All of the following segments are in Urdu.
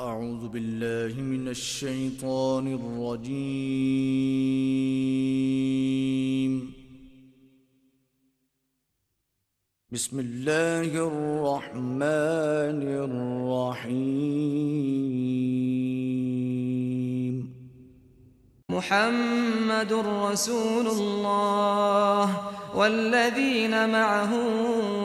أعوذ بالله من الشيطان الرجيم. بسم الله الرحمن الرحيم. محمد رسول الله والذين معه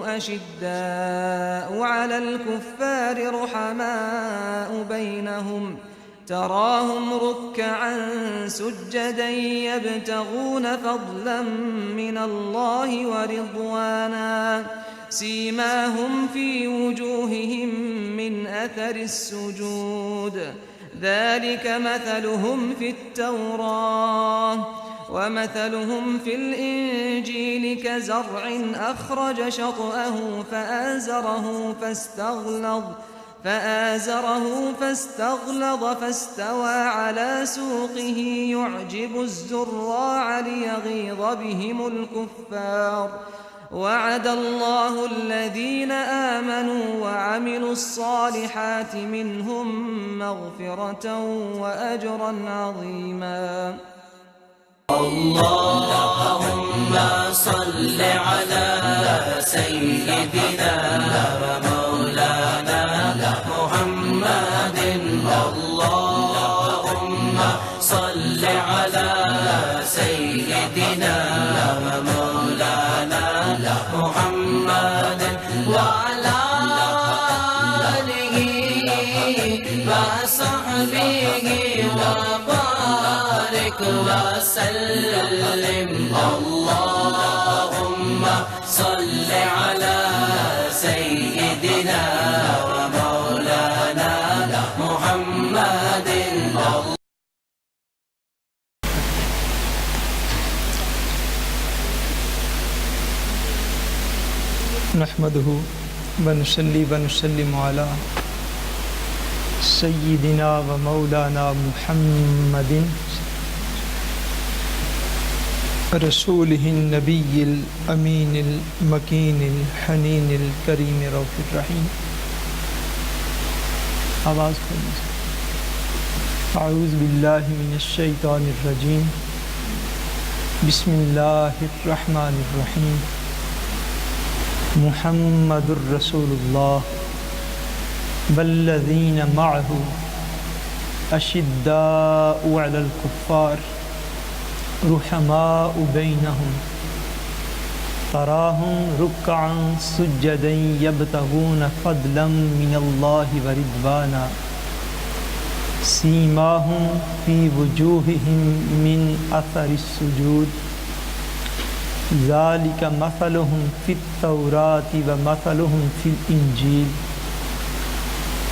أشداء على الكفار رحماء بينهم تراهم ركعا سجدا يبتغون فضلا من الله ورضوانا سيماهم في وجوههم من أثر السجود ذلك مثلهم في التوراة ومثلهم في الإنجيل كزرع أخرج شطأه فآزره فاستغلظ فاستوى على سوقه يعجب الزراع ليغيظ بهم الكفار وعد الله الذين آمنوا وعملوا الصالحات منهم مغفرة وأجرا عظيما. اللهم صل على سيدنا ومولانا محمد. اللهم صل على سيدنا ومولانا محمد وعلى آله وصحبه وبارك وسلم. اللهم صل على سيدنا ومولانا محمد. نحمده ونصلي ونسلم على سيدنا ومولانا محمد رسوله النبي الأمين المكين الحنين الكريم رؤوف الرحيم. آواز کھولیں. اعوذ باللہ من الشیطان الرجیم. بسم اللہ الرحمن الرحیم. محمد رسول اللہ والذین معه اشداء علی الکفار رحماء بینہم تراہم رکعا سجدا یبتغون فضلا من اللہ ورضوانا سیماہم فی وجوہہم من اثر السجود ذالک مثلہم فی التوراۃ ومثلہم فی الانجیل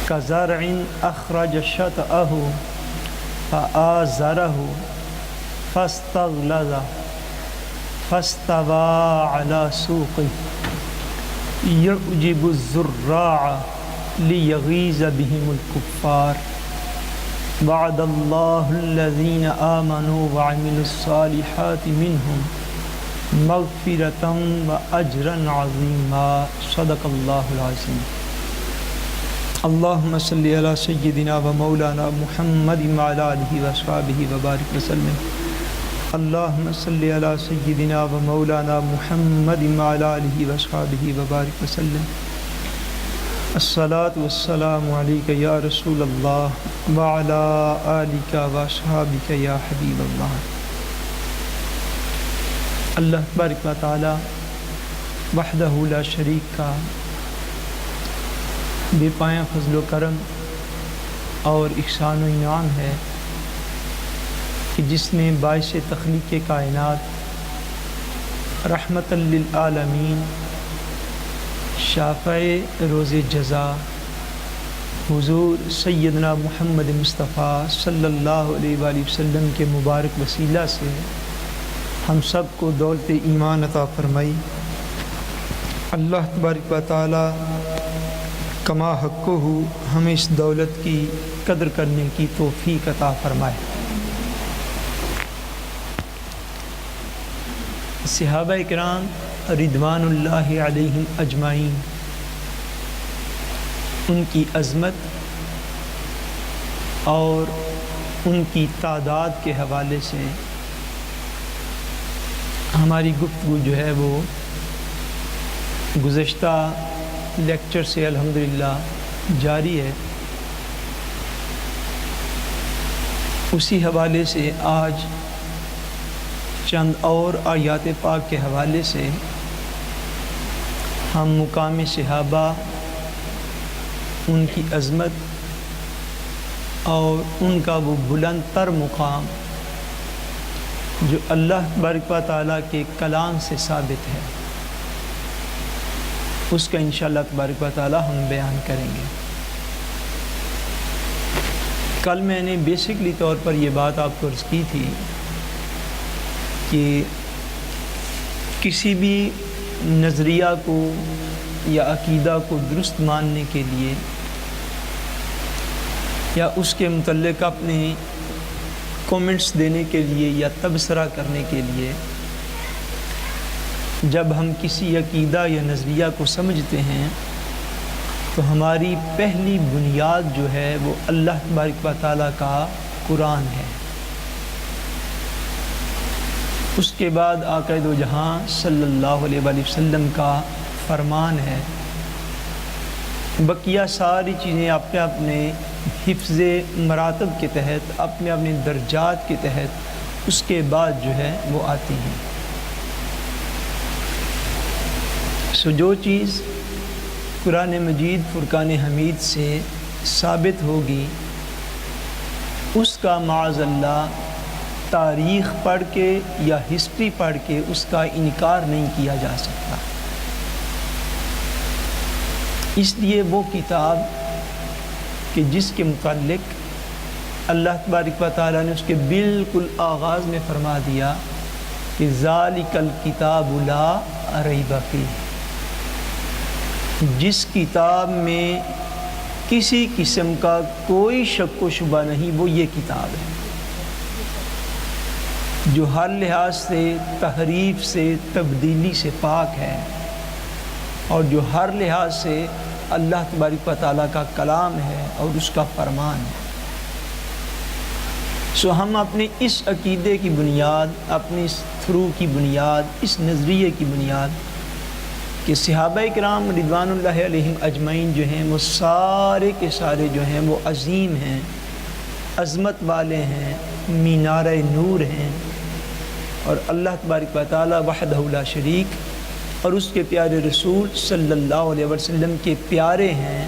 کزرع اخرج شطأہ فآزرہ فاستغلظ فاستوى على سوقه يعجب الزراع ليغيظ بهم الكفار وعد الله الذين آمنوا وعملوا الصالحات منهم مغفرة وأجرا عظيما. صدق الله العظيم. اللهم صل على سيدنا ومولانا محمد وعلى آله وصحبه وبارك وسلم. اللهم صل على سيدنا ومولانا محمد وعلى آله وصحبه وبارك وسلم. الصلاة والسلام عليك يا رسول الله وعلى آلك وصحبك يا حبيب الله. اللہ تبارک و تعالی وحدہ لا شریک کا بے پایاں فضل و کرم اور احسان و انعام ہے کہ جس نے باعث تخلیق کائنات رحمت للعالمین شافع روز جزا حضور سیدنا محمد مصطفیٰ صلی اللہ علیہ وآلہ وسلم کے مبارک وسیلہ سے ہم سب کو دولت ایمان عطا فرمائی. اللہ تبارک و تعالی کما حقہ ہمیں اس دولت کی قدر کرنے کی توفیق عطا فرمائے. صحابہ کرام رضوان اللہ علیہم اجمعین ان کی عظمت اور ان کی تعداد کے حوالے سے ہماری گفتگو جو ہے وہ گزشتہ لیکچر سے الحمدللہ جاری ہے۔ اسی حوالے سے آج چند اور آیات پاک کے حوالے سے ہم مقام صحابہ، ان کی عظمت اور ان کا وہ بلند تر مقام جو اللہ تبارک و تعالیٰ کے کلام سے ثابت ہے، اس کا انشاءاللہ تبارک و تعالیٰ ہم بیان کریں گے۔ کل میں نے بیسکلی طور پر یہ بات آپ کو عرض کی تھی کہ کسی بھی نظریہ کو یا عقیدہ کو درست ماننے کے لیے یا اس کے متعلق اپنے کومنٹس دینے کے لیے یا تبصرہ کرنے کے لیے جب ہم کسی عقیدہ یا نظریہ کو سمجھتے ہیں تو ہماری پہلی بنیاد جو ہے وہ اللہ تبارک و تعالیٰ کا قرآن ہے۔ اس کے بعد آقا دو جہاں صلی اللہ علیہ وآلہ وسلم کا فرمان ہے۔ بقیہ ساری چیزیں اپنے اپنے حفظ مراتب کے تحت، اپنے اپنے درجات کے تحت اس کے بعد جو ہے وہ آتی ہیں۔ جو چیز قرآن مجید فرقان حمید سے ثابت ہوگی اس کا معاذ اللہ تاریخ پڑھ کے یا ہسٹری پڑھ کے اس کا انکار نہیں کیا جا سکتا۔ اس لیے وہ کتاب کہ جس کے متعلق اللہ تبارک و تعالیٰ نے اس کے بالکل آغاز میں فرما دیا کہ ذالک الکتاب لا ریب فیہ، جس کتاب میں کسی قسم کا کوئی شک و شبہ نہیں، وہ یہ کتاب ہے جو ہر لحاظ سے تحریف سے، تبدیلی سے پاک ہے، اور جو ہر لحاظ سے اللہ تبارک و تعالیٰ کا کلام ہے اور اس کا فرمان ہے۔ ہم اپنے اس عقیدے کی بنیاد، اپنی اس تھرو کی بنیاد، اس نظریے کی بنیاد کہ صحابہ کرام رضوان اللہ علیہم اجمعین جو ہیں وہ سارے کے سارے جو ہیں وہ عظیم ہیں، عظمت والے ہیں، مینار نور ہیں، اور اللہ تبارک و تعالیٰ وحدہ لا شریک اور اس کے پیارے رسول صلی اللہ علیہ وسلم کے پیارے ہیں۔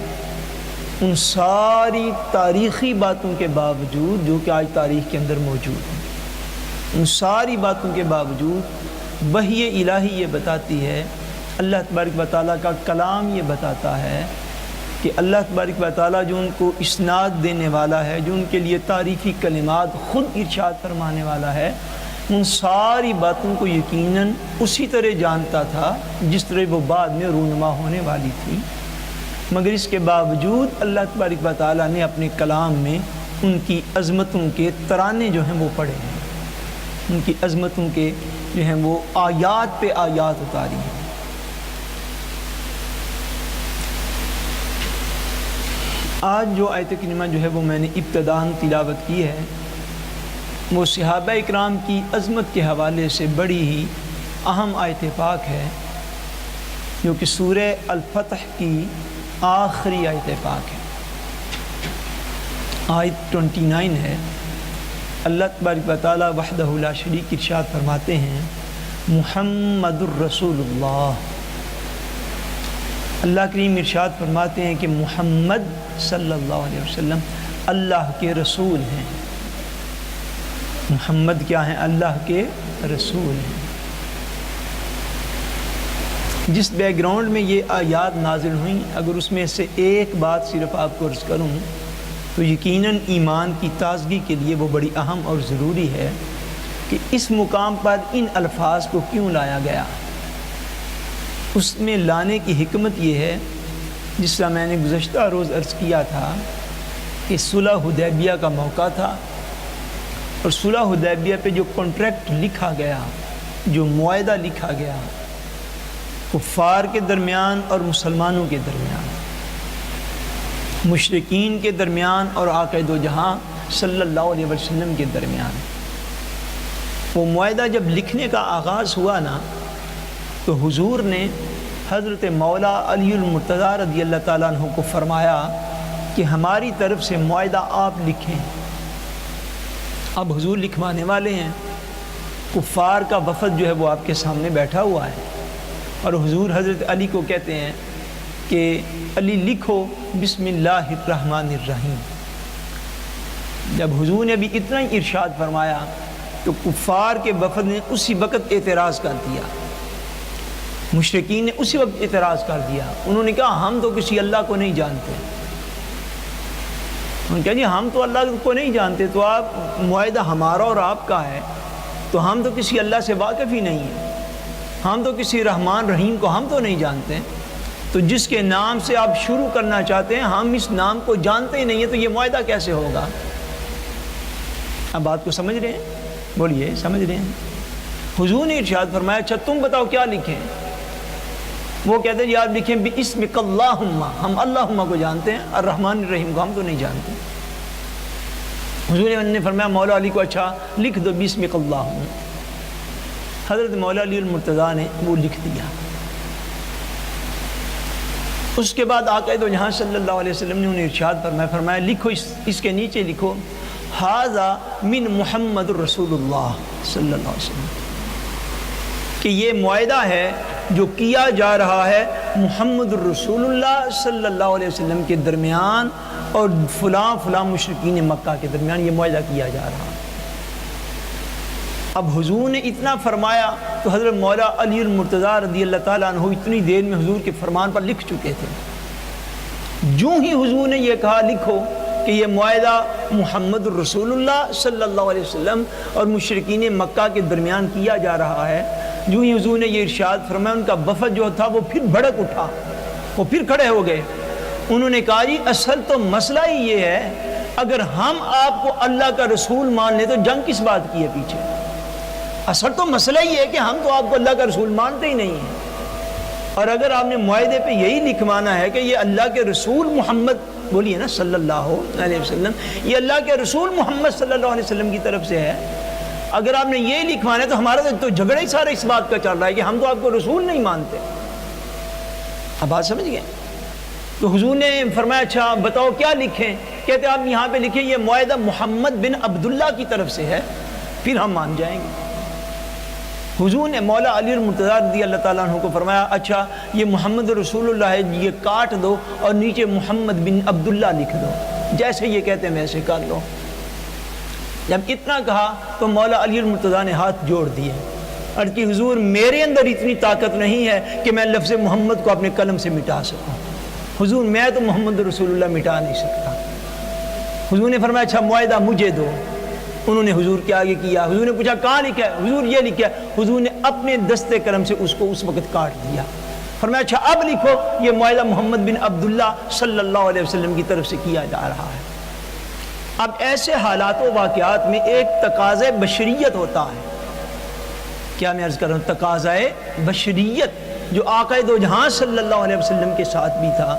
ان ساری تاریخی باتوں کے باوجود جو کہ آج تاریخ کے اندر موجود ہیں، ان ساری باتوں کے باوجود وحی الہی یہ بتاتی ہے، اللہ تبارک و تعالیٰ کا کلام یہ بتاتا ہے کہ اللہ تبارک و تعالیٰ جو ان کو اسناد دینے والا ہے، جو ان کے لیے تعریفی کلمات خود ارشاد فرمانے والا ہے، ان ساری باتوں کو یقیناً اسی طرح جانتا تھا جس طرح وہ بعد میں رونما ہونے والی تھی، مگر اس کے باوجود اللہ تبارک و تعالیٰ نے اپنے کلام میں ان کی عظمتوں کے ترانے جو ہیں وہ پڑھے ہیں، ان کی عظمتوں کے جو ہیں وہ آیات پہ آیات اتاری ہیں۔ آج جو آیت کریمہ جو ہے وہ میں نے ابتداءً تلاوت کی ہے وہ صحابہ اکرام کی عظمت کے حوالے سے بڑی ہی اہم آیت پاک ہے، جو کہ سورہ الفتح کی آخری آیت پاک ہے، آیت 29 ہے۔ اللہ تبارک و تعالیٰ وحدہ لا شریک ارشاد فرماتے ہیں محمد الرسول اللہ، اللہ کریم ارشاد فرماتے ہیں کہ محمد صلی اللہ علیہ وسلم اللہ کے رسول ہیں۔ محمد کیا ہیں؟ اللہ کے رسول ہیں۔ جس بیک گراؤنڈ میں یہ آیات نازل ہوئیں، اگر اس میں سے ایک بات صرف آپ کو عرض کروں تو یقیناً ایمان کی تازگی کے لیے وہ بڑی اہم اور ضروری ہے کہ اس مقام پر ان الفاظ کو کیوں لایا گیا۔ اس میں لانے کی حکمت یہ ہے، جس طرح میں نے گزشتہ روز عرض کیا تھا کہ صلح حدیبیہ کا موقع تھا، اور صلح حدیبیہ پہ جو کانٹریکٹ لکھا گیا، جو معاہدہ لکھا گیا کفار کے درمیان اور مسلمانوں کے درمیان، مشرکین کے درمیان اور آقا دو جہاں صلی اللہ علیہ وسلم کے درمیان۔ وہ معاہدہ جب لکھنے کا آغاز ہوا نا تو حضور نے حضرت مولا علی المرتضیٰ رضی اللہ تعالیٰ عنہ کو فرمایا کہ ہماری طرف سے معاہدہ آپ لکھیں۔ اب حضور لکھوانے والے ہیں، کفار کا وفد جو ہے وہ آپ کے سامنے بیٹھا ہوا ہے، اور حضور حضرت علی کو کہتے ہیں کہ علی لکھو بسم اللہ الرحمن الرحیم۔ جب حضور نے بھی اتنا ہی ارشاد فرمایا تو کفار کے وفد نے اسی وقت اعتراض کر دیا، مشرکین نے اسی وقت اعتراض کر دیا۔ انہوں نے کہا ہم تو کسی اللہ کو نہیں جانتے۔ انہوں نے کہا جی ہم تو اللہ کو نہیں جانتے، تو آپ معاہدہ ہمارا اور آپ کا ہے، تو ہم تو کسی اللہ سے واقف ہی نہیں ہیں، ہم تو کسی رحمان رحیم کو ہم تو نہیں جانتے، تو جس کے نام سے آپ شروع کرنا چاہتے ہیں ہم اس نام کو جانتے ہی نہیں ہیں، تو یہ معاہدہ کیسے ہوگا؟ اب بات کو سمجھ رہے ہیں؟ بولیے سمجھ رہے ہیں؟ حضور نے ارشاد فرمایا اچھا تم بتاؤ کیا لکھیں؟ وہ کہتے ہیں جی آپ لکھیں بِاسْمِكَ اللہم، ہم اللہم کو جانتے ہیں، الرحمن الرحیم کو ہم تو نہیں جانتے۔ حضور نے فرمایا مولا علی کو اچھا لکھ دو بِاسْمِكَ اللہم۔ حضرت مولا علی المرتضیٰ نے وہ لکھ دیا۔ اس کے بعد آقا دو جہاں صلی اللہ علیہ وسلم نے انہیں ارشاد فرمایا لکھو، اس کے نیچے لکھو ھذا من محمد الرسول اللہ صلی اللہ علیہ وسلم، کہ یہ معاہدہ ہے جو کیا جا رہا ہے محمد الرسول اللہ صلی اللہ علیہ وسلم کے درمیان اور فلاں فلاں مشرکین مکہ کے درمیان یہ معاہدہ کیا جا رہا ہے۔ اب حضور نے اتنا فرمایا تو حضرت مولا علی المرتضیٰ رضی اللہ تعالیٰ عنہ اتنی دیر میں حضور کے فرمان پر لکھ چکے تھے۔ جو ہی حضور نے یہ کہا لکھو کہ یہ معاہدہ محمد الرسول اللہ صلی اللہ علیہ وسلم اور مشرکین مکہ کے درمیان کیا جا رہا ہے، جو ہی حضور نے یہ ارشاد فرمایا ان کا وفد جو تھا وہ پھر بھڑک اٹھا، وہ پھر کھڑے ہو گئے۔ انہوں نے کہا جی اصل تو مسئلہ ہی یہ ہے، اگر ہم آپ کو اللہ کا رسول مان لیں تو جنگ کس بات کی ہے پیچھے؟ اصل تو مسئلہ ہی ہے کہ ہم تو آپ کو اللہ کا رسول مانتے ہی نہیں ہیں، اور اگر آپ نے معاہدے پہ یہی لکھوانا ہے کہ یہ اللہ کے رسول محمد بولیے نا صلی اللہ علیہ وسلم، یہ اللہ کے رسول محمد صلی اللہ علیہ وسلم کی طرف سے ہے، اگر آپ نے یہ لکھوانا ہے تو ہمارا تو جھگڑا ہی سارا اس بات کا چل رہا ہے کہ ہم تو آپ کو رسول نہیں مانتے۔ اب بات سمجھ گئے؟ تو حضور نے فرمایا اچھا بتاؤ کیا لکھیں؟ کہتے آپ یہاں پہ لکھیں یہ معاہدہ محمد بن عبداللہ کی طرف سے ہے، پھر ہم مان جائیں گے۔ حضور نے مولا علی المرتضیٰ رضی اللہ تعالیٰ عنہ کو فرمایا اچھا یہ محمد رسول اللہ ہے، یہ کاٹ دو اور نیچے محمد بن عبداللہ لکھ دو، جیسے یہ کہتے ہیں ویسے کر لو۔ جب اتنا کہا تو مولا علی المرتضیٰ نے ہاتھ جوڑ دیے، عرض کی حضور میرے اندر اتنی طاقت نہیں ہے کہ میں لفظ محمد کو اپنے قلم سے مٹا سکوں، حضور میں تو محمد رسول اللہ مٹا نہیں سکتا۔ حضور نے فرمایا اچھا معاہدہ مجھے دو۔ انہوں نے حضور کے آگے کیا، حضور نے پوچھا کہاں لکھا ہے؟ حضور یہ لکھا ہے۔ حضور نے اپنے دستے قلم سے اس کو اس وقت کاٹ دیا، فرمایا اچھا اب لکھو یہ معاہدہ محمد بن عبداللہ صلی اللہ علیہ وسلم کی طرف سے کیا جا رہا ہے۔ اب ایسے حالات و واقعات میں ایک تقاضۂ بشریت ہوتا ہے، کیا میں عرض کر رہا ہوں؟ تقاضۂ بشریت جو آقا دو جہاں صلی اللہ علیہ وسلم کے ساتھ بھی تھا،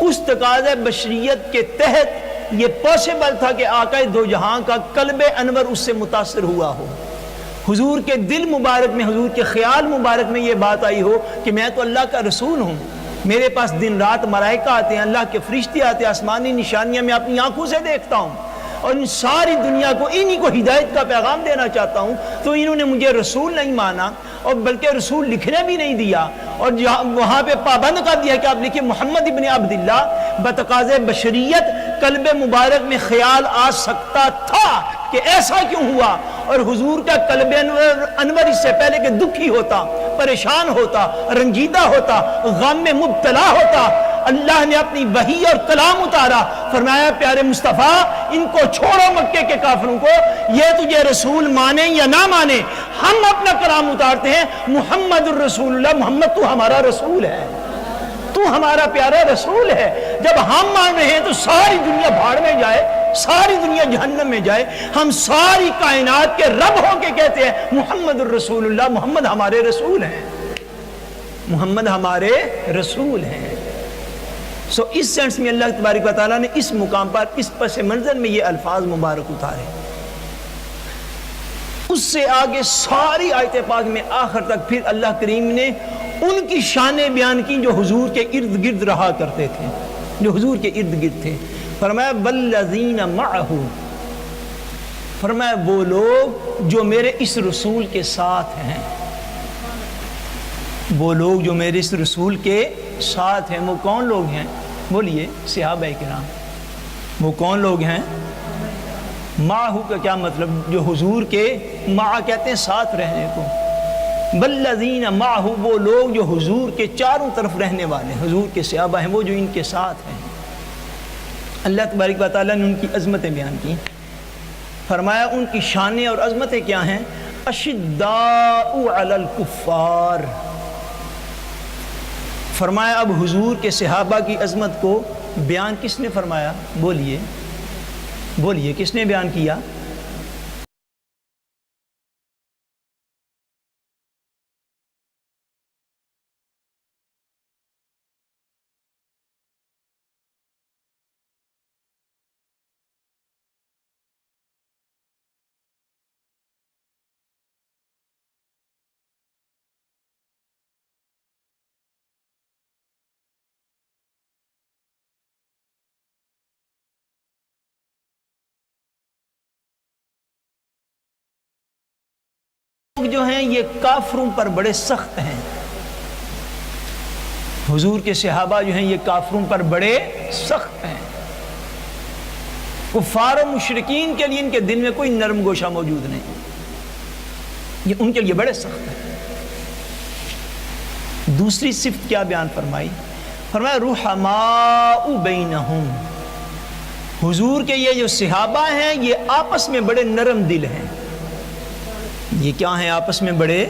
اس تقاضۂ بشریت کے تحت یہ پاسبل تھا کہ آقا دو جہاں کا قلب انور اس سے متاثر ہوا ہو، حضور کے دل مبارک میں، حضور کے خیال مبارک میں یہ بات آئی ہو کہ میں تو اللہ کا رسول ہوں، میرے پاس دن رات ملائکہ آتے ہیں، اللہ کے فرشتے آتے ہیں، آسمانی نشانیاں میں اپنی آنکھوں سے دیکھتا ہوں، اور ان ساری دنیا کو انہی کو ہدایت کا پیغام دینا چاہتا ہوں، تو انہوں نے مجھے رسول نہیں مانا اور بلکہ رسول لکھنے بھی نہیں دیا، اور وہاں پہ پابند کر دیا کہ آپ لکھیں محمد ابن عبداللہ۔ بتقاضۂ بشریت قلب مبارک میں خیال آ سکتا تھا کہ ایسا کیوں ہوا، اور حضور کا قلب انور اس سے پہلے کہ دکھی ہوتا، پریشان ہوتا، رنجیدہ ہوتا، غم میں مبتلا ہوتا، اللہ نے اپنی وحی اور کلام اتارا، فرمایا پیارے مصطفیٰ ان کو چھوڑو مکے کے کافروں کو، یہ تجھے رسول مانے یا نہ مانے، ہم اپنا کلام اتارتے ہیں محمد الرسول اللہ، محمد تو ہمارا رسول ہے، تو ہمارا پیارا رسول ہے۔ جب ہم مان رہے ہیں تو ساری دنیا بھاڑ میں جائے، ساری دنیا جہنم میں جائے، ہم ساری کائنات کے رب ہو کے کہتے ہیں محمد الرسول اللہ، محمد ہمارے رسول ہیں، محمد ہمارے رسول ہیں۔ سو اس سینس میں اللہ تبارک و تعالیٰ نے اس مقام پر اس پس منظر میں یہ الفاظ مبارک اتارے. اس سے آگے ساری آیت پاک میں آخر تک پھر اللہ کریم نے ان کی شانیں بیان کی جو حضور کے ارد گرد رہا کرتے تھے، جو حضور کے ارد گرد تھے. فرمایا والذین معہ، فرمایا وہ لوگ جو میرے اس رسول کے ساتھ ہیں، وہ لوگ جو میرے اس رسول کے ساتھ ہیں. وہ کون لوگ ہیں؟ بولیے صحابہ کرام. وہ کون لوگ ہیں؟ معہو کا کیا مطلب؟ جو حضور کے مع کہتے ہیں ساتھ رہنے کو. والذین معہو وہ لوگ جو حضور کے چاروں طرف رہنے والے حضور کے صحابہ ہیں، وہ جو ان کے ساتھ ہیں. اللہ تبارک و تعالیٰ نے ان کی عظمتیں بیان کی. فرمایا ان کی شانیں اور عظمتیں کیا ہیں؟ اشداء علی الکفار. فرمایا اب حضور کے صحابہ کی عظمت کو بیان کس نے فرمایا؟ بولیے بولیے کس نے بیان کیا؟ جو ہیں یہ کافروں پر بڑے سخت ہیں. حضور کے صحابہ جو ہیں یہ کافروں پر بڑے سخت ہیں. کفار و مشرکین کے لیے ان کے دل میں کوئی نرم گوشہ موجود نہیں، یہ ان کے لیے بڑے سخت ہیں. دوسری صفت کیا بیان فرمائی؟ فرمایا رحماء بینہم. حضور کے یہ جو صحابہ ہیں یہ آپس میں بڑے نرم دل ہیں. یہ کیا ہیں؟ آپس میں بڑے،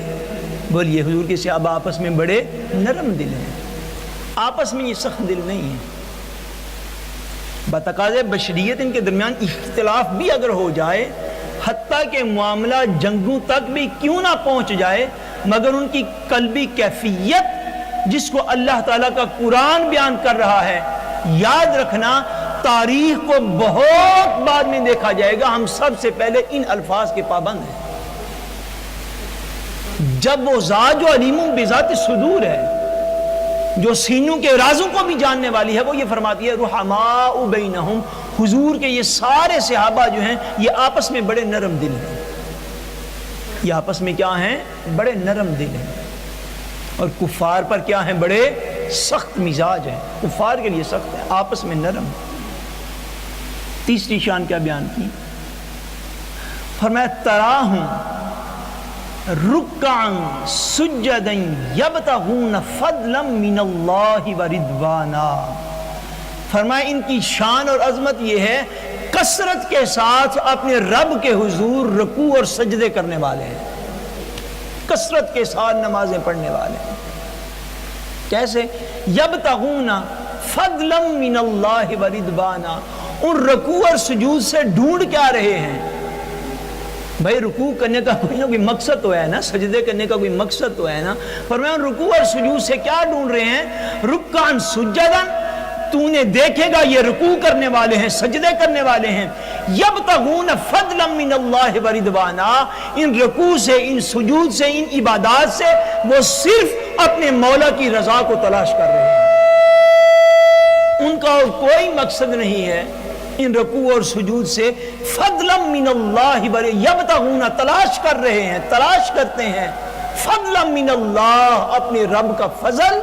بولیے حضور کے صحابہ آپس میں بڑے نرم دل ہیں، آپس میں یہ سخت دل نہیں ہیں. بتقاضے بشریت ان کے درمیان اختلاف بھی اگر ہو جائے، حتیٰ کہ معاملہ جنگوں تک بھی کیوں نہ پہنچ جائے، مگر ان کی قلبی کیفیت جس کو اللہ تعالیٰ کا قرآن بیان کر رہا ہے، یاد رکھنا تاریخ کو بہت بعد میں دیکھا جائے گا، ہم سب سے پہلے ان الفاظ کے پابند ہیں. جب وہ ذات جو علیم بذات صدور ہے، جو سینوں کے رازوں کو بھی جاننے والی ہے، وہ یہ فرماتی ہے رحماء بینہم. حضور کے یہ سارے صحابہ جو ہیں یہ آپس میں بڑے نرم دل ہیں. یہ آپس میں کیا ہیں؟ بڑے نرم دل ہیں. اور کفار پر کیا ہیں؟ بڑے سخت مزاج ہیں. کفار کے لیے سخت ہے، آپس میں نرم. تیسری شان کیا بیان کی؟ فرمایا تراہم رکعن سجدن یبتغون فضلا من اللہ ورضوانا. فرمایا ان کی شان اور عظمت یہ ہے کثرت کے ساتھ اپنے رب کے حضور رکوع اور سجدے کرنے والے ہیں، کثرت کے ساتھ نمازیں پڑھنے والے ہیں. کیسے؟ یبتغون فضلا من اللہ ورضوانا. ان رکوع اور سجود سے ڈھونڈ کیا رہے ہیں؟ بھائی رکوع کرنے کا کوئی نہ کوئی مقصد تو ہے نا، سجدے کرنے کا کوئی مقصد تو ہے نا. فرمایا رکوع اور سجود سے کیا ڈھونڈ رہے ہیں؟ رکعن سجدن. تو نے دیکھے گا یہ رکوع کرنے والے ہیں، سجدے کرنے والے ہیں. یبتغون فضلا من اللہ ورضوانا. ان رکوع سے، ان سجود سے، ان عبادات سے وہ صرف اپنے مولا کی رضا کو تلاش کر رہے ہیں. ان کا اور کوئی مقصد نہیں ہے ان رکوع اور سجود سے. فضلا من اللہ یبتغون، تلاش کر رہے ہیں، تلاش کرتے ہیں. فضلا من اللہ، اپنے رب کا فضل،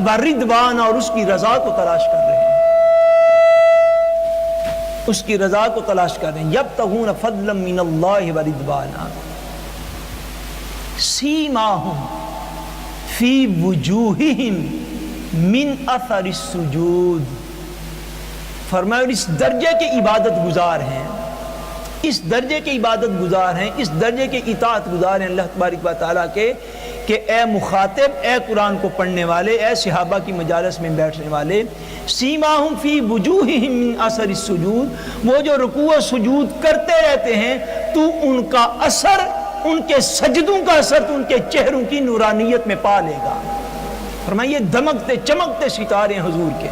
ورضوان، اور اس کی رضا کو تلاش کر رہے ہیں، اس کی رضا کو تلاش کر رہے ہیں. یبتغون فضلا من اللہ ورضوانا. سیماہم فی وجوہہم من اثر السجود. فرمایا اس درجے کے عبادت گزار ہیں، اس درجے کے عبادت گزار ہیں، اس درجے کے اطاعت گزار ہیں اللہ تبارک و تعالیٰ کے، کہ اے مخاطب، اے قرآن کو پڑھنے والے، اے صحابہ کی مجالس میں بیٹھنے والے. سیماہم فی وجوہہم من اثر السجود. وہ جو رکوع و سجود کرتے رہتے ہیں تو ان کا اثر، ان کے سجدوں کا اثر تو ان کے چہروں کی نورانیت میں پا لے گا. فرمایا یہ دمکتے چمکتے ستارے ہیں حضور کے،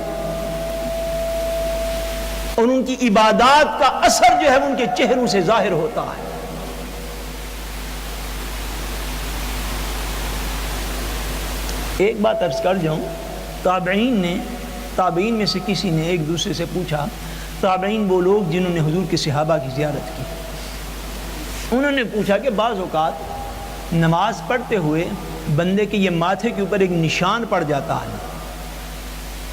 اور ان کی عبادات کا اثر جو ہے ان کے چہروں سے ظاہر ہوتا ہے۔ ایک بات عرض کر جاؤں، تابعین میں سے کسی نے ایک دوسرے سے پوچھا، تابعین وہ لوگ جنہوں نے حضور کے صحابہ کی زیارت کی، انہوں نے پوچھا کہ بعض اوقات نماز پڑھتے ہوئے بندے کے یہ ماتھے کے اوپر ایک نشان پڑ جاتا ہے،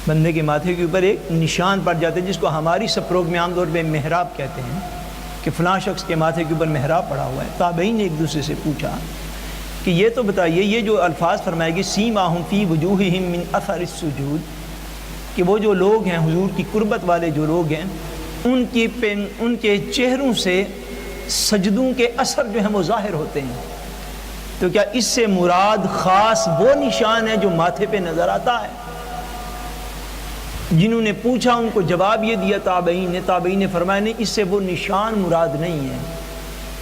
بندے کے ماتھے کے اوپر ایک نشان پڑ جاتا ہے، جس کو ہماری سپروگ میں عام طور پہ محراب کہتے ہیں، کہ فلاں شخص کے ماتھے کے اوپر محراب پڑا ہوا ہے۔ تابعین نے ایک دوسرے سے پوچھا کہ یہ تو بتائیے، یہ جو الفاظ فرمائے گی سیماہم فی وجوہہم من اثر السجود، کہ وہ جو لوگ ہیں حضور کی قربت والے جو لوگ ہیں ان کے چہروں سے سجدوں کے اثر جو ہیں وہ ظاہر ہوتے ہیں، تو کیا اس سے مراد خاص وہ نشان ہے جو ماتھے پہ نظر آتا ہے؟ جنہوں نے پوچھا ان کو جواب یہ دیا تابعین نے فرمایا نہیں، اس سے وہ نشان مراد نہیں ہے،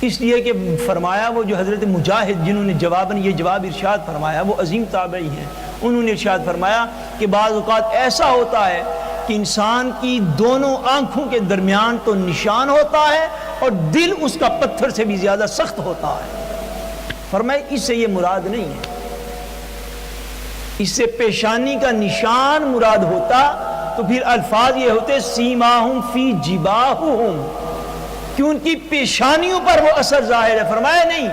اس لیے کہ فرمایا وہ جو حضرت مجاہد جنہوں نے جواباً یہ جواب ارشاد فرمایا، وہ عظیم تابعی ہیں، انہوں نے ارشاد فرمایا کہ بعض اوقات ایسا ہوتا ہے کہ انسان کی دونوں آنکھوں کے درمیان تو نشان ہوتا ہے اور دل اس کا پتھر سے بھی زیادہ سخت ہوتا ہے، فرمایا اس سے یہ مراد نہیں ہے، اس سے پیشانی کا نشان مراد ہوتا تو پھر الفاظ یہ ہوتے سیماہم فی جباہہم، کہ ان کی پیشانیوں پر وہ اثر ظاہر ہے، فرمایا نہیں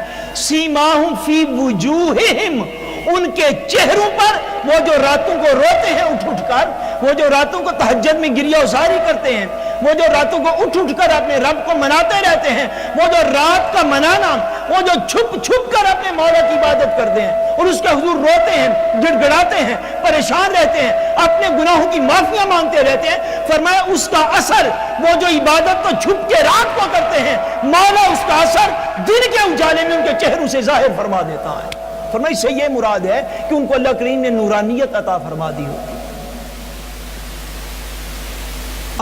سیماہم فی وجوہہم، ان کے چہروں پر وہ جو راتوں کو روتے ہیں اٹھ اٹھ کر، وہ جو راتوں کو تہجد میں گریہ وزاری کرتے ہیں، وہ جو راتوں کو اٹھ اٹھ کر اپنے رب کو مناتے رہتے ہیں، وہ جو رات کا منانا، وہ جو چھپ چھپ کر اپنے مولا کی عبادت کرتے ہیں اور اس کے حضور روتے ہیں، گڑ گڑاتے ہیں، پریشان رہتے ہیں، اپنے گناہوں کی معافیاں مانگتے رہتے ہیں، فرمایا اس کا اثر، وہ جو عبادت تو چھپ کے رات کو کرتے ہیں، مولا اس کا اثر دن کے اجالے میں ان کے چہروں سے ظاہر فرما دیتا ہے۔ فرمایا اس سے یہ مراد ہے کہ ان کو اللہ کریم نے نورانیت عطا فرما دی ہوتی۔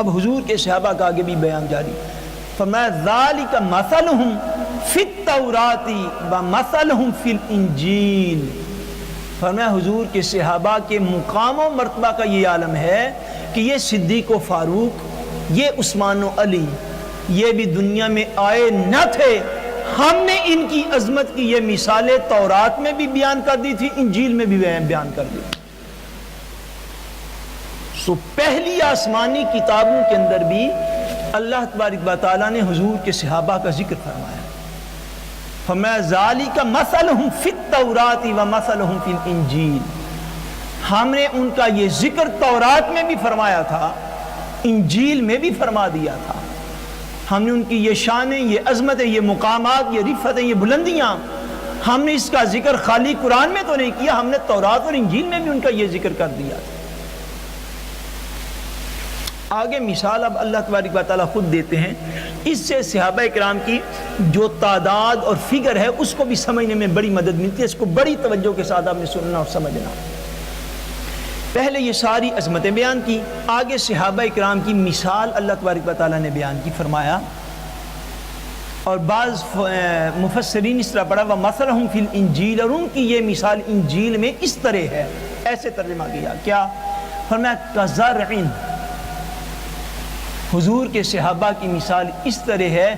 اب حضور کے صحابہ کا آگے بھی بیان جاری، فرمایا ذالک مثلہم فی التوراۃ ومثلہم فی الانجیل، فرمایا حضور کے صحابہ کے مقام و مرتبہ کا یہ عالم ہے کہ یہ صدیق و فاروق، یہ عثمان و علی، یہ بھی دنیا میں آئے نہ تھے، ہم نے ان کی عظمت کی یہ مثالیں تورات میں بھی بیان کر دی تھی، انجیل میں بھی بیان کر دی۔ سو پہلی آسمانی کتابوں کے اندر بھی اللہ تبارک و تعالیٰ نے حضور کے صحابہ کا ذکر فرمایا، فرمایا ذالک مثلہم فی التوراۃ ومثلہم فی الانجیل، ہم نے ان کا یہ ذکر تورات میں بھی فرمایا تھا، انجیل میں بھی فرما دیا تھا، ہم نے ان کی یہ شانیں، یہ عظمتیں، یہ مقامات، یہ رفتیں، یہ بلندیاں، ہم نے اس کا ذکر خالی قرآن میں تو نہیں کیا، ہم نے تورات اور انجیل میں بھی ان کا یہ ذکر کر دیا تھا۔ آگے مثال اب اللہ تبارک و تعالیٰ خود دیتے ہیں، اس سے صحابہ کرام کی جو تعداد اور فگر ہے اس کو بھی سمجھنے میں بڑی مدد ملتی ہے، اس کو بڑی توجہ کے ساتھ آپ نے سننا اور سمجھنا۔ پہلے یہ ساری عظمتیں بیان کی، آگے صحابہ کرام کی مثال اللہ تبارک و تعالیٰ نے بیان کی، فرمایا، اور بعض مفسرین اس طرح پڑھا وَمَثَلَهُمْ فِي الْإِنْجِيلِ، اور ان کی یہ مثال انجیل میں اس طرح ہے، ایسے ترجمہ کیا، کیا؟ فرمایا کَزَرْعٍ، حضور کے صحابہ کی مثال اس طرح ہے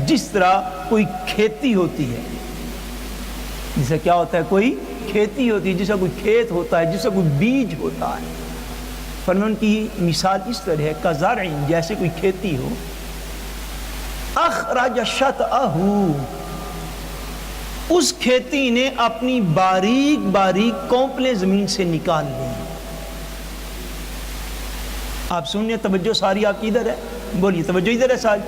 جس طرح کوئی کھیتی ہوتی ہے، جیسے کیا ہوتا ہے، کوئی کھیتی ہوتی ہے، جیسا کوئی کھیت ہوتا ہے، جیسا کوئی بیج ہوتا ہے، فرمایا ان کی مثال اس طرح ہے کزرع، جیسے کوئی کھیتی ہو، اخرج شطأہ، اس کھیتی نے اپنی باریک باریک کونپلیں زمین سے نکال لی۔ آپ سنیے، توجہ ساری آپ کی ادھر ہے، بولیے توجہ ادھر ہے ساری،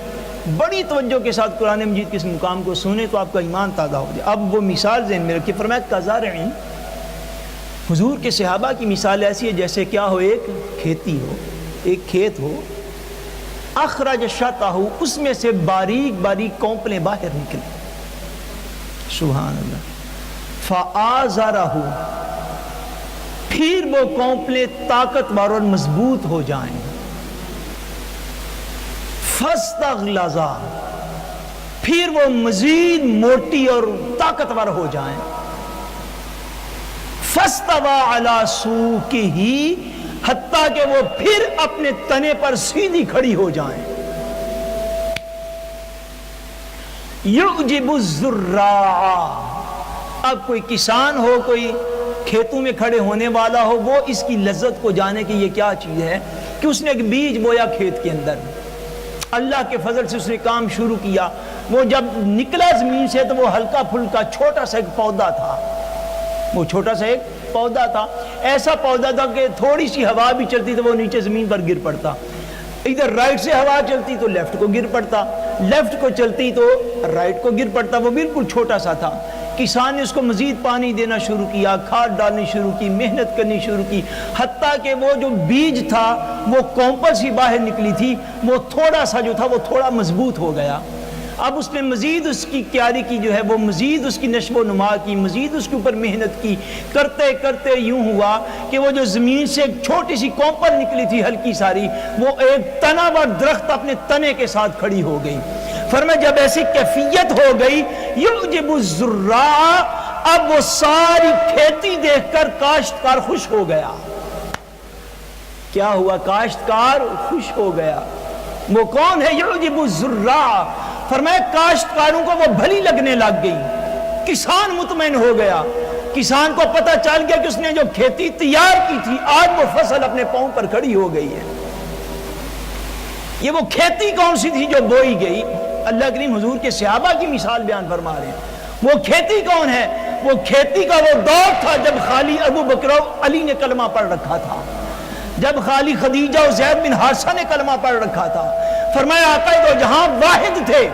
بڑی توجہ کے ساتھ قرآن مجید کے اس مقام کو سنیں تو آپ کا ایمان تازہ ہو جائے۔ اب وہ مثال ذہن میں رکھیے، فرمایا کزرع، حضور کے صحابہ کی مثال ایسی ہے جیسے کیا ہو، ایک کھیتی ہو، ایک کھیت ہو، اخرج شطأہ، اس میں سے باریک باریک کونپلیں باہر نکلیں، سبحان اللہ، فآزرہ، پھر وہ کونپلیں طاقتور اور مضبوط ہو جائیں، فاستغلظ، پھر وہ مزید موٹی اور طاقتور ہو جائیں، فاستوى علی سوقہ، حتیٰ کہ وہ پھر اپنے تنے پر سیدھی کھڑی ہو جائیں، یعجب الزراع. اب کوئی کسان ہو، کوئی کھیتوں میں کھڑے ہونے والا ہو، وہ اس کی لذت کو جانے کہ یہ کیا چیز ہے کہ اس نے ایک بیج بویا کھیت کے اندر، اللہ کے فضل سے اس نے کام شروع کیا. وہ جب نکلا زمین سے تو وہ ہلکا پھلکا چھوٹا سا ایک پودا تھا. وہ چھوٹا سا ایک پودا تھا، ایسا پودا تھا کہ تھوڑی سی ہوا بھی چلتی تو وہ نیچے زمین پر گر پڑتا. ادھر رائٹ سے ہوا چلتی تو لیفٹ کو گر پڑتا، لیفٹ کو چلتی تو رائٹ کو گر پڑتا. وہ بالکل چھوٹا سا تھا. کسان نے اس کو مزید پانی دینا شروع کیا، کھاد ڈالنی شروع کی، محنت کرنی شروع کی، حتیٰ کہ وہ جو بیج تھا وہ کونپل سی باہر نکلی تھی، وہ تھوڑا سا جو تھا وہ تھوڑا مضبوط ہو گیا. اب اس نے مزید اس کی کیاری کی جو ہے وہ مزید اس کی نشو و نما کی، مزید اس کے اوپر محنت کی. کرتے کرتے یوں ہوا کہ وہ جو زمین سے ایک چھوٹی سی کونپل نکلی تھی ہلکی ساری، وہ ایک تنا ہوا درخت اپنے تنے کے ساتھ کھڑی ہو گئی. فرمایا جب ایسی کیفیت ہو گئی یعجب الزراع، اب وہ ساری کھیتی دیکھ کر کاشتکار خوش ہو گیا. کیا ہوا؟ کاشتکار خوش ہو گیا. وہ کون ہے؟ یعجب الزراع. فرمایا کاشتکاروں کو وہ بھلی لگنے لگ گئی. کسان مطمئن ہو گیا. کسان کو پتہ چل گیا کہ اس نے جو کھیتی تیار کی تھی آج وہ فصل اپنے پاؤں پر کھڑی ہو گئی ہے. یہ وہ کھیتی کون سی تھی جو بوئی گئی؟ اللہ کریم حضور کے صحابہ کی مثال بیان فرما رہے ہیں. وہ کھیتی کون ہے؟ وہ کھیتی کا وہ دور تھا جب خالی ابو بکر و علی نے کلمہ پڑھ رکھا تھا، جب خالی خدیجہ و زید بن حارثہ نے کلمہ پڑھ رکھا تھا. فرمایا آقا تو جہاں واحد تھے،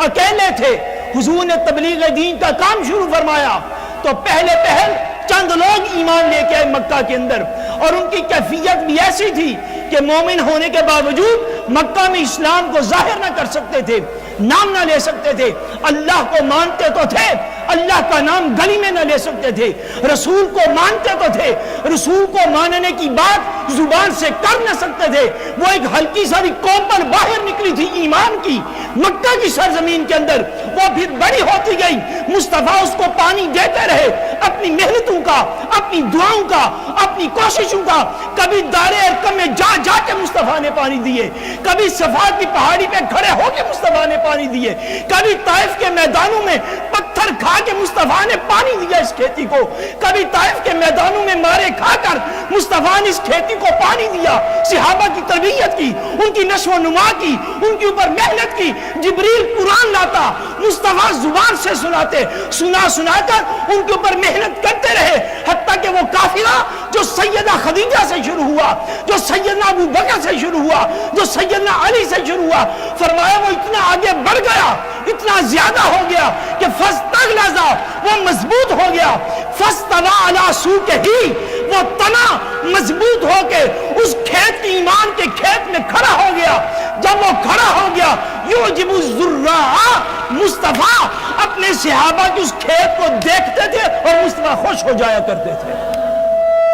اکیلے تھے، حضور نے تبلیغ دین کا کام شروع فرمایا تو پہلے پہل چند لوگ ایمان لے کے آئے مکہ کے اندر، اور ان کی کیفیت بھی ایسی تھی کہ مومن ہونے کے باوجود مکہ میں اسلام کو ظاہر نہ کر سکتے تھے، نام نہ لے سکتے تھے. اللہ کو مانتے تو تھے، اللہ کا نام گلی میں نہ لے سکتے تھے. رسول کو مانتے تو تھے، رسول کو ماننے کی بات زبان سے کر نہ سکتے تھے. وہ ایک ہلکی ساری کوپل باہر نکلی تھی ایمان کی مکہ کی سرزمین کے اندر، وہ پھر بڑی ہوتی گئی. مصطفیٰ اس کو پانی دیتے رہے، اپنی محنتوں کا، اپنی دعاؤں کا، اپنی کوششوں کا. کبھی دار ارقم میں جا جا کے مصطفیٰ نے پانی دیے، کبھی صفا کی پہاڑی پہ کھڑے ہو کے مصطفیٰ نے پانی دیے، کبھی طائف کے میدانوں میں پتھر کھا کے مصطفیٰ نے پانی دیا اس کھیتی کو، کبھی طائف کے میدانوں میں مارے کھا کر مصطفیٰ نے اس کھیتی کو پانی دیا. صحابہ کی تربیت کی، ان کی نشو و نما کی، ان کے اوپر محنت کی. جبریل قرآن لاتا، مصطفیٰ زبان سے سناتے، سنا سنا کر ان کے اوپر محنت کرتے رہے، حتیٰ کہ وہ قافلہ جو سیدہ خدیجہ سے شروع ہوا، جو سیدنا ابو بکر سے شروع ہوا، جو سیدنا علی سے شروع ہوا، فرمایا وہ اتنا آگے بڑھ گیا، اتنا زیادہ ہو گیا کہ فاستغلظ، وہ مضبوط ہو گیا. فاستوى على سوقه، وہ تنا مضبوط ہو کے اس کھیت کی ایمان کے کھیت میں کھڑا ہو گیا. جب وہ کھڑا ہو گیا یعجب الزراع، مصطفیٰ اپنے صحابہ کی اس کھیت کو دیکھتے تھے اور مصطفیٰ خوش ہو جایا کرتے تھے.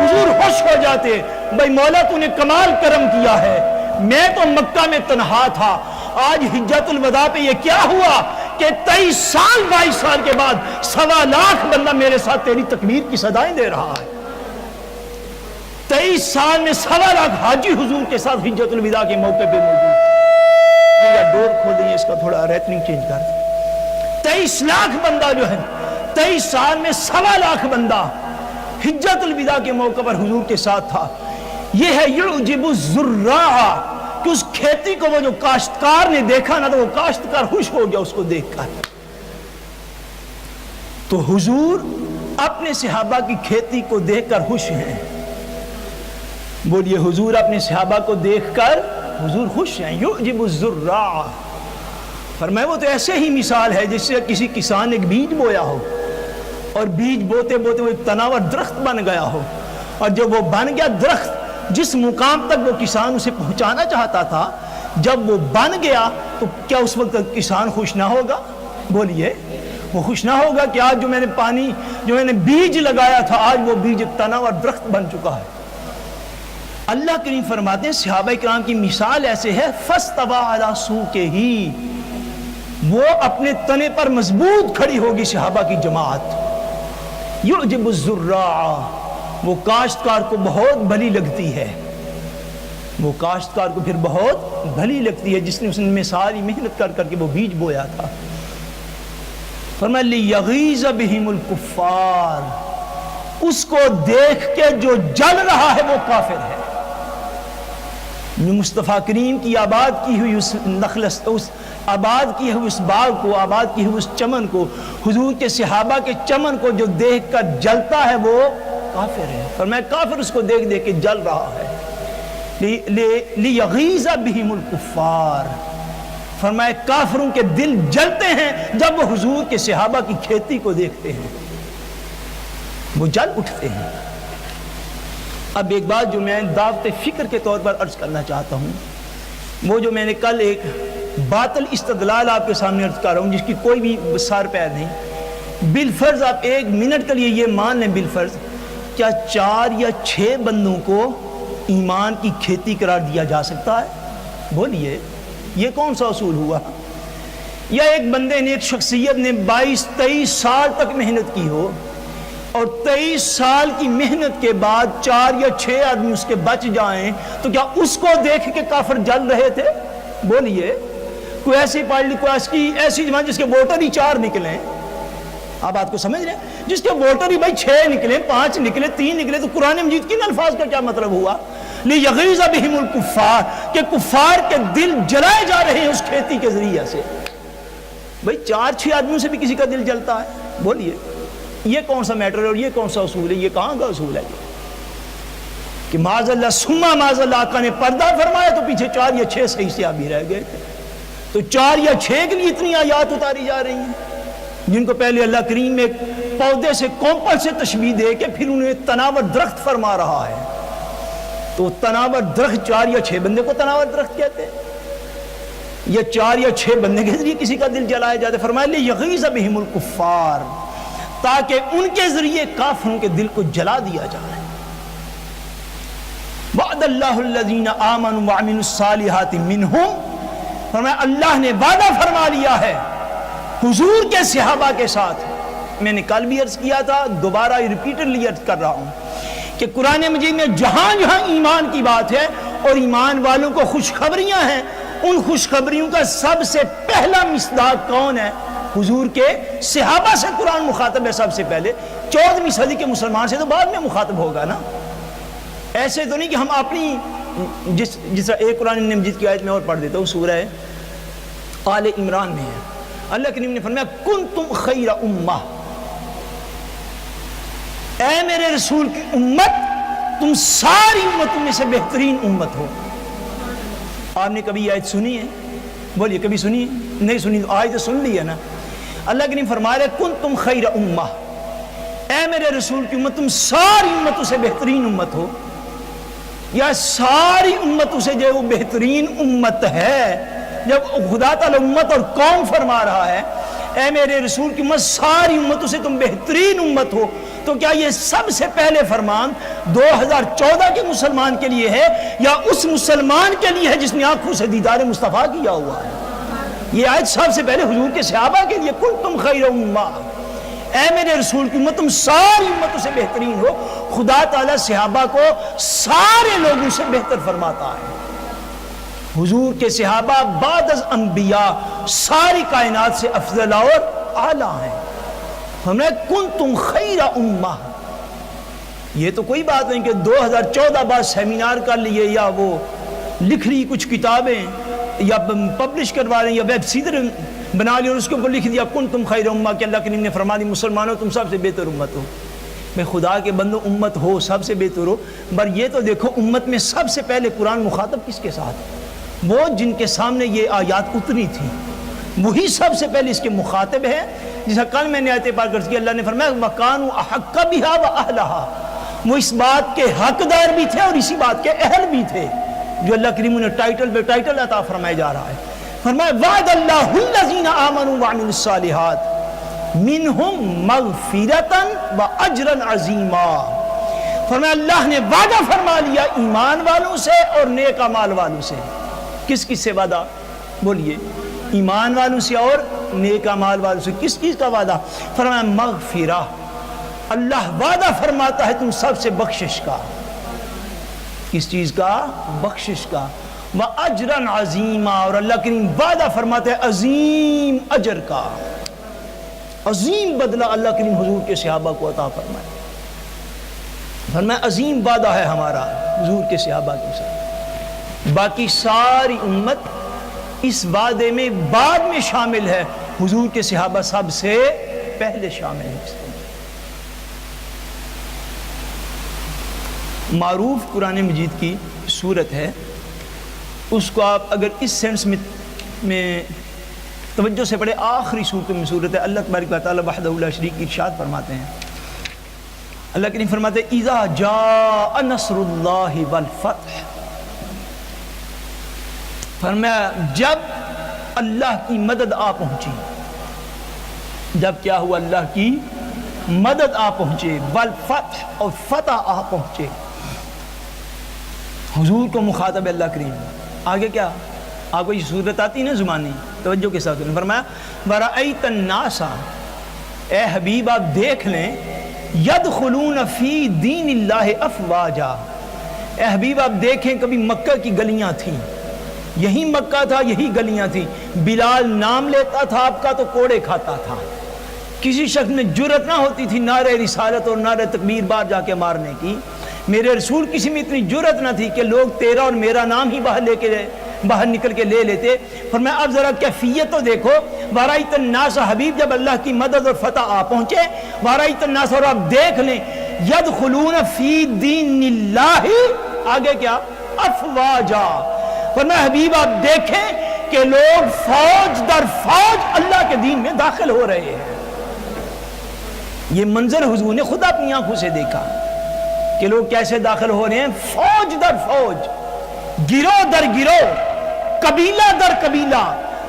حضور خوش ہو جاتے، بھائی مولا تو نے کمال کرم کیا ہے، میں تو مکہ میں تنہا تھا، آج حجت الوداع پہ یہ کیا ہوا کہ 23 سال 22 سال کے بعد 1.25 لاکھ بندہ میرے ساتھ تیری تکبیر کی صدائیں دے رہا ہے. 23 سال میں 1.25 لاکھ حاجی حضور کے ساتھ حجت الوداع کے موقع پہ موجود. یہ ڈور کھول دیں، اس کا تھوڑا ریتنگ چینج کر دیں. 23 لاکھ بندہ جو ہے 23 سال میں 1.25 لاکھ بندہ حجت الوداع کے موقع پر حضور کے ساتھ تھا. یہ ہے یعجب الزراع کہ اس کھیتی کو وہ جو کاشتکار نے دیکھا نا تو وہ کاشتکار خوش ہو گیا اس کو دیکھ کر. تو حضور اپنے صحابہ کی کھیتی کو دیکھ کر خوش ہیں. بولیے حضور اپنے صحابہ کو دیکھ کر حضور خوش ہیں. یعجب الزراع، فرمایا وہ تو ایسے ہی مثال ہے جس سے کسی کسان نے ایک بیج بویا ہو اور بیج بوتے بوتے وہ ایک تناور درخت بن گیا ہو، اور جب وہ بن گیا درخت جس مقام تک وہ کسان اسے پہنچانا چاہتا تھا، جب وہ بن گیا تو کیا اس وقت کسان خوش نہ ہوگا؟ بولیے وہ خوش نہ ہوگا کہ آج جو میں نے بیج لگایا تھا آج وہ بیج ایک تناور درخت بن چکا ہے. اللہ کریم فرماتے ہیں صحابہ کرام کی مثال ایسے ہے، فاستوى على سوقه، وہ اپنے تنے پر مضبوط کھڑی ہوگی صحابہ کی جماعت. یعجب الزراع، وہ کاشتکار کو بہت بھلی لگتی ہے، وہ کاشتکار کو پھر بہت بھلی لگتی ہے جس نے اس میں ساری محنت کر کر کے وہ بیج بویا تھا. فرمایا لیغیظ بہم الکفار، اس کو دیکھ کے جو جل رہا ہے وہ کافر ہے۔ جو مصطفیٰ کریم کی آباد کی ہوئی اس نخلست، اس آباد کی ہوئی اس باغ کو، آباد کی ہوئی اس چمن کو، حضور کے صحابہ کے چمن کو جو دیکھ کر جلتا ہے وہ کافر ہے۔ فرمایا کافر اس کو دیکھ دیکھ کے جل رہا ہے۔ لیغیظ بہم الکفار، فرمایا کافروں کے دل جلتے ہیں جب وہ حضور کے صحابہ کی کھیتی کو دیکھتے ہیں، وہ جل اٹھتے ہیں۔ اب ایک بات جو میں دعوت فکر کے طور پر عرض کرنا چاہتا ہوں، وہ جو میں نے کل ایک باطل استدلال آپ کے سامنے عرض کر رہا ہوں جس کی کوئی بھی سار پیر نہیں۔ بالفرض آپ ایک منٹ کے لیے یہ مان لیں، بالفرض کیا 4 یا 6 بندوں کو ایمان کی کھیتی قرار دیا جا سکتا ہے؟ بولیے، یہ کون سا اصول ہوا؟ یا ایک بندے نے، ایک شخصیت نے 22-23 سال تک محنت کی ہو اور 23 سال کی محنت کے بعد 4 یا 6 آدمی اس کے بچ جائیں تو کیا اس کو دیکھ کے کافر جل رہے تھے؟ بولیے، کوئی ایسی پارٹی، کوئی ایسی جماعت جس کے ووٹر ہی 4 نکلیں، آپ بات کو سمجھ رہے ہیں؟ جس کے ووٹر ہی بھائی 6 نکلے، 5 نکلے، 3 نکلے، تو قرآن مجید کن الفاظ کا کیا مطلب ہوا؟ لیغیظ بہم الکفار، کہ کفار کے دل جلائے جا رہے ہیں اس کھیتی کے ذریعے سے۔ بھائی 4-6 آدمیوں سے بھی کسی کا دل جلتا ہے؟ بولیے، یہ کون سا میٹر ہے اور یہ کون سا اصول ہے؟ یہ کہاں کا اصول ہے کہ معاذ اللہ سما معاذ اللہ آقا نے پردہ فرمایا تو پیچھے 4 یا 6 صحیح سے بھی رہ گئے تھے؟ تو 4 یا 6 کے لیے اتنی آیات اتاری جا رہی ہیں جن کو پہلے اللہ کریم ایک پودے سے، کومپل سے تشبیہ دے کے پھر انہیں تناور درخت فرما رہا ہے۔ تو تناور درخت 4 یا 6 بندے کو تناور درخت کہتے ہیں، یا 4 یا 6 بندے کے ذریعے کسی کا دل جلایا جاتا ہے۔ فرمایا لیغیظ بہم الکفار، تاکہ ان کے ذریعے کافروں کے دل کو جلا دیا جائے۔ وعد اللہ الذین آمنوا وعملوا الصالحات منہم، فرمایا اللہ نے وعدہ فرما لیا ہے حضور کے صحابہ کے ساتھ۔ میں نے کل بھی عرض کیا تھا، دوبارہ ریپیٹڈلی عرض کر رہا ہوں کہ قرآن مجید میں جہاں جہاں ایمان کی بات ہے اور ایمان والوں کو خوشخبریاں ہیں، ان خوشخبریوں کا سب سے پہلا مصداق کون ہے؟ حضور کے صحابہ سے قرآن مخاطب ہے سب سے پہلے۔ 14ویں صدی کے مسلمان سے تو بعد میں مخاطب ہوگا نا۔ ایسے تو نہیں کہ ہم اپنی جس ایک قرآن مجید کی آیت میں اور پڑھ دیتا ہوں، سورہ آل عمران میں ہے، اللہ کریم نے فرمایا کنتم خیر امہ، اے میرے رسول کی امت تم ساری امتوں میں سے بہترین امت ہو۔ آپ نے کبھی یہ آیت سنی ہے؟ بولیے، کبھی سنی ہے؟ نہیں سنی تو آیت سن لی ہے نا۔ اللہ کریم فرما رہے کنتم خیر امہ، اے میرے رسول کی امت تم ساری امتوں سے بہترین امت ہو، یا ساری امتوں سے جو وہ بہترین امت ہے۔ جب خدا تعالی امت اور قوم فرما رہا ہے اے میرے رسول کی امت ساری امتوں سے تم بہترین امت ہو، تو کیا یہ سب سے پہلے فرمان 2014 کے مسلمان کے لیے ہے یا اس مسلمان کے لیے ہے جس نے آنکھوں سے دیدار مصطفیٰ کیا ہوا ہے؟ یہ آیت سب سے پہلے حضور کے صحابہ کے لیے، کنتم خیر امہ، اے میرے رسول کی امت تم ساری امتوں سے بہترین ہو۔ خدا تعالیٰ صحابہ کو سارے لوگوں سے بہتر فرماتا ہے۔ حضور کے صحابہ بعد از انبیاء ساری کائنات سے افضل اور اعلیٰ ہیں۔ ہمیں کنتم خیر امہ، یہ تو کوئی بات نہیں کہ 2014 بعد سیمینار کر لیے یا وہ لکھ لی کچھ کتابیں یا پبلش کروا رہے ہیں یا ویب سیریز بنا لی اور اس کے اوپر لکھ دیا کنتم خیر امہ کہ اللہ کریم نے فرما دی مسلمانوں تم سب سے بہتر امت ہو۔ میں خدا کے بندو امت ہو سب سے بہتر ہو، پر یہ تو دیکھو امت میں سب سے پہلے قرآن مخاطب کس کے ساتھ؟ وہ جن کے سامنے یہ آیات اتری تھی وہی سب سے پہلے اس کے مخاطب ہے۔ جیسا کل میں نے آیت پاک کر کی، اللہ نے فرمایا وَكَانُوا أَحَقَّ بِهَا وَأَهْلَهَا، وہ اس بات کے حقدار بھی تھے اور اسی بات کے اہل بھی تھے، جو اللہ کریم نے ٹائٹل پہ ٹائٹل عطا فرمایا جا رہا ہے۔ فرمایا وَعَدَ اللَّهُ الَّذِينَ آمَنُوا وَعَمِلُوا الصَّالِحَاتِ مِنْهُمْ مَغْفِرَةً وَأَجْرًا عَظِيمًا، فرمایا اللہ نے وعدہ فرما لیا ایمان والوں سے اور نیک اعمال والوں سے۔ کس کس سے وعدہ؟ بولیے، ایمان والوں سے اور نیک اعمال والوں سے۔ کس چیز کا وعدہ؟ فرمایا مغفرہ، اللہ وعدہ فرماتا ہے تم سب سے بخشش کا۔ کس چیز کا؟ بخشش کا۔ وَأَجْرًا عَظِيمًا، اور اللہ کریم وعدہ فرماتا ہے عظیم اجر کا۔ عظیم بدلہ اللہ کریم حضور کے صحابہ کو عطا فرمائے. فرمایا عظیم وعدہ ہے ہمارا حضور کے صحابہ کے ساتھ. باقی ساری امت اس وعدے میں بعد میں شامل ہے، حضور کے صحابہ سب سے پہلے شامل ہیں. معروف قرآن مجید کی صورت ہے، اس کو آپ اگر اس سینس میں توجہ سے پڑھے، آخری صورت میں صورت ہے. اللہ تبارک و تعالی وحدہ لا شریک کی ارشاد فرماتے ہیں. اللہ کریم فرماتے ہیں اذا جاء نصر اللہ والفتح. فرمایا جب اللہ کی مدد آ پہنچی، جب کیا ہوا؟ اللہ کی مدد آ پہنچے، والفتح اور فتح آ پہنچے. حضور کو مخاطب اللہ کریم. آگے کیا؟ آپ کو یہ صورت آتی نا زبانی، توجہ کے ساتھ فرمایا وَرَأَيْتَ النَّاسَ، اے حبیب آپ دیکھ لیں، يَدْخُلُونَ فِي دِينِ اللَّهِ أَفْوَاجًا. اے حبیب آپ دیکھیں، کبھی مکہ کی گلیاں تھیں، یہی مکہ تھا، یہی گلیاں تھیں. بلال نام لیتا تھا آپ کا تو کوڑے کھاتا تھا. کسی شخص میں جرت نہ ہوتی تھی نعرہ رسالت اور نعرہ تکبیر بار جا کے مارنے کی. میرے رسول کسی میں اتنی جرت نہ تھی کہ لوگ تیرا اور میرا نام ہی باہر نکل کے لے لیتے. فرمایا اب ذرا کیفیت تو دیکھو. وَرَأَيْتَ النَّاسَ، حبیب جب اللہ کی مدد اور فتح آ پہنچے، وَرَأَيْتَ النَّاسَ، اور آپ دیکھ لیں، يَدْخُلُونَ فِي دِينِ اللَّهِ، آگے کیا؟ أَفْوَاجًا. فرمایا حبیب آپ دیکھیں کہ لوگ فوج در فوج اللہ کے دین میں داخل ہو رہے ہیں. یہ منظر حضور نے خود اپنی آنکھوں سے دیکھا کہ لوگ کیسے داخل ہو رہے ہیں، فوج در فوج، گروہ در گروہ، قبیلہ در قبیلہ.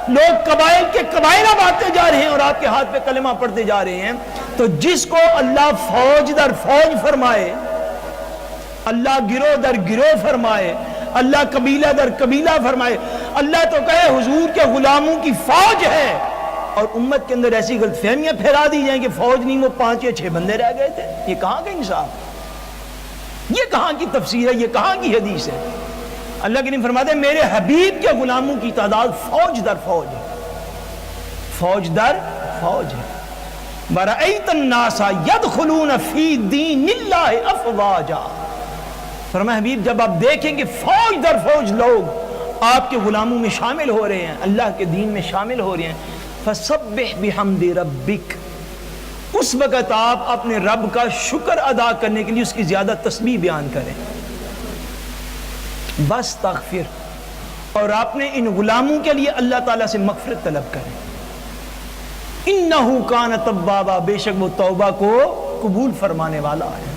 لوگ قبائل کے قبائل اب آتے جا رہے ہیں اور آپ کے ہاتھ پہ کلمہ پڑھتے جا رہے ہیں. تو جس کو اللہ فوج در فوج فرمائے، اللہ گروہ در گروہ فرمائے، اللہ قبیلہ در قبیلہ فرمائے، اللہ تو کہے حضور کے غلاموں کی فوج ہے، اور امت کے اندر ایسی غلط فہمیاں پھیلا دی جائیں کہ فوج نہیں، وہ 5 یا 6 بندے رہ گئے تھے. یہ کہاں کا انصاف؟ یہ کہاں کی تفسیر ہے؟ یہ کہاں کی حدیث ہے؟ اللہ کریم فرماتے ہیں میرے حبیب کے غلاموں کی تعداد فوج در فوج ہے، فوج در فوج ہے. وَرَأَيْتَ النَّاسَ يَدْخُلُونَ فِي دِينِ اللَّهِ أَفْوَاجًا. فرمایا حبیب جب آپ دیکھیں کہ فوج در فوج لوگ آپ کے غلاموں میں شامل ہو رہے ہیں، اللہ کے دین میں شامل ہو رہے ہیں، فَسَبِّحْ بِحَمْدِ رَبِّكَ، اس وقت آپ اپنے رب کا شکر ادا کرنے کے لیے اس کی زیادہ تسبیح بیان کریں. بس تغفر، اور آپ نے ان غلاموں کے لیے اللہ تعالیٰ سے مغفرت طلب کریں. انہو کان توابا، بے شک وہ توبہ کو قبول فرمانے والا ہے.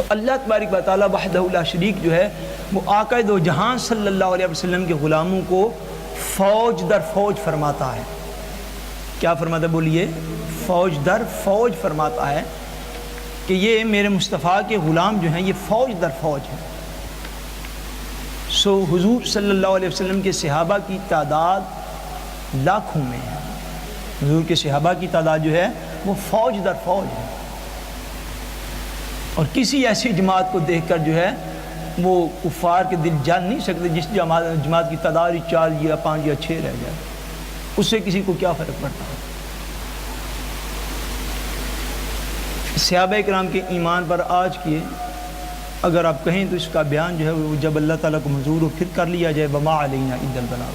اللہ تبارک و تعالیٰ وحدہ لا شریک جو ہے وہ آقا دو جہاں صلی اللہ علیہ وسلم کے غلاموں کو فوج در فوج فرماتا ہے. کیا فرماتا ہے؟ بولیے. فوج در فوج فرماتا ہے کہ یہ میرے مصطفیٰ کے غلام جو ہیں یہ فوج در فوج ہیں. حضور صلی اللہ علیہ وسلم کے صحابہ کی تعداد لاکھوں میں ہے. حضور کے صحابہ کی تعداد جو ہے وہ فوج در فوج ہے، اور کسی ایسی جماعت کو دیکھ کر جو ہے وہ کفار کے دل جان نہیں سکتے جس جماعت کی تعداد 4 یا 5 یا 6 رہ جائے، اس سے کسی کو کیا فرق پڑتا ہے. صحابہ کرام کے ایمان پر آج کیے اگر آپ کہیں تو اس کا بیان جو ہے وہ جب اللہ تعالیٰ کو منظور ہو پھر کر لیا جائے. وما علینا الا البلاغ.